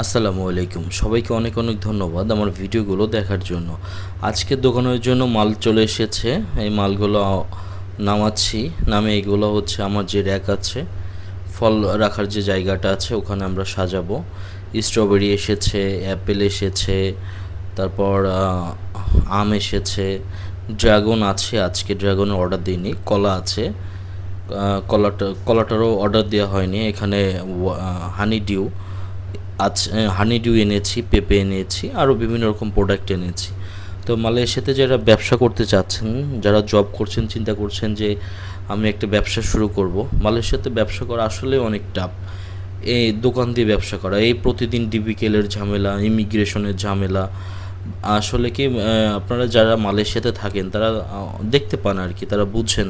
আসসালামু আলাইকুম, সবাইকে অনেক অনেক ধন্যবাদ আমার ভিডিওগুলো দেখার জন্য। আজকে দোকানের জন্য মাল চলে এসেছে। এই মালগুলো নামাচ্ছি। নামে এগুলো হচ্ছে আমার যে র্যাক আছে, ফল রাখার যে জায়গাটা আছে, ওখানে আমরা সাজাবো। স্ট্রবেরি এসেছে, অ্যাপেল এসেছে, তারপর আম এসেছে, ড্রাগন আছে। আজকে ড্রাগনের অর্ডার দিইনি। কলা আছে, কলাটারও অর্ডার দেওয়া হয়নি। এখানে হানি ডিউ আচ্ছা, হানি ডিউ এনেছি, পেঁপে এনেছি, আরও বিভিন্ন রকম প্রোডাক্ট এনেছি। তো মালয়েশিয়াতে যারা ব্যবসা করতে চাচ্ছেন, যারা জব করছেন, চিন্তা করছেন যে আমি একটা ব্যবসা শুরু করব, মালয়েশিয়াতে ব্যবসা করা আসলে অনেক টাফ। এই দোকান দিয়ে ব্যবসা করা, এই প্রতিদিন ডিবিকেলের ঝামেলা, ইমিগ্রেশনের ঝামেলা। আসলে কি আপনারা যারা মালয়েশিয়াতে থাকেন তারা দেখতে পান আর কি, তারা বুঝছেন,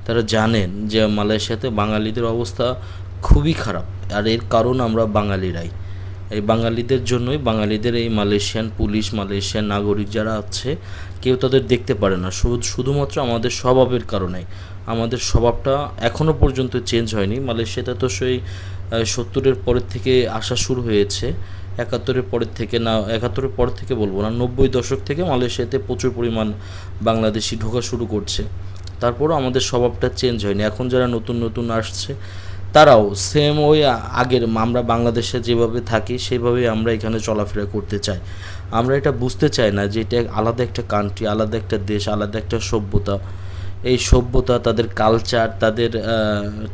তারা জানেন যে মালয়েশিয়াতে বাঙালিদের অবস্থা খুবই খারাপ। আর এর কারণ আমরা বাঙালিরাই। এই বাঙালিদের জন্যই, বাঙালিদের এই মালয়েশিয়ান পুলিশ, মালয়েশিয়ান নাগরিক যারা আছে, কেউ তাদের দেখতে পারে না। শুধুমাত্র আমাদের স্বভাবের কারণে। আমাদের স্বভাবটা এখনও পর্যন্ত চেঞ্জ হয়নি। মালয়েশিয়াতে তো সেই 70-এর পরের থেকে আসা শুরু হয়েছে। 71-এর পরের থেকে না, 71-এর পর থেকে বলবো না, 90 দশক থেকে মালয়েশিয়াতে প্রচুর পরিমাণ বাংলাদেশি ঢোকা শুরু করছে। তারপরও আমাদের স্বভাবটা চেঞ্জ হয়নি। এখন যারা নতুন নতুন আসছে তারাও সেম ওই আগের, আমরা বাংলাদেশে যেভাবে থাকি সেভাবেই আমরা এখানে চলাফেরা করতে চাই। আমরা এটা বুঝতে চাই না যে এটা আলাদা একটা কান্ট্রি, আলাদা একটা দেশ, আলাদা একটা সভ্যতা। এই সভ্যতা, তাদের কালচার, তাদের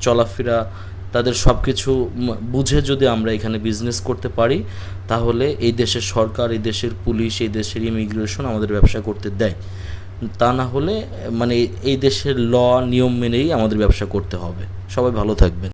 চলাফেরা, তাদের সব কিছু বুঝে যদি আমরা এখানে বিজনেস করতে পারি, তাহলে এই দেশের সরকার, এই দেশের পুলিশ, এই দেশের ইমিগ্রেশন আমাদের ব্যবসা করতে দেয়। তা না হলে মানে এই দেশের নিয়ম মেনেই আমাদের ব্যবসা করতে হবে। সবাই ভালো থাকবেন।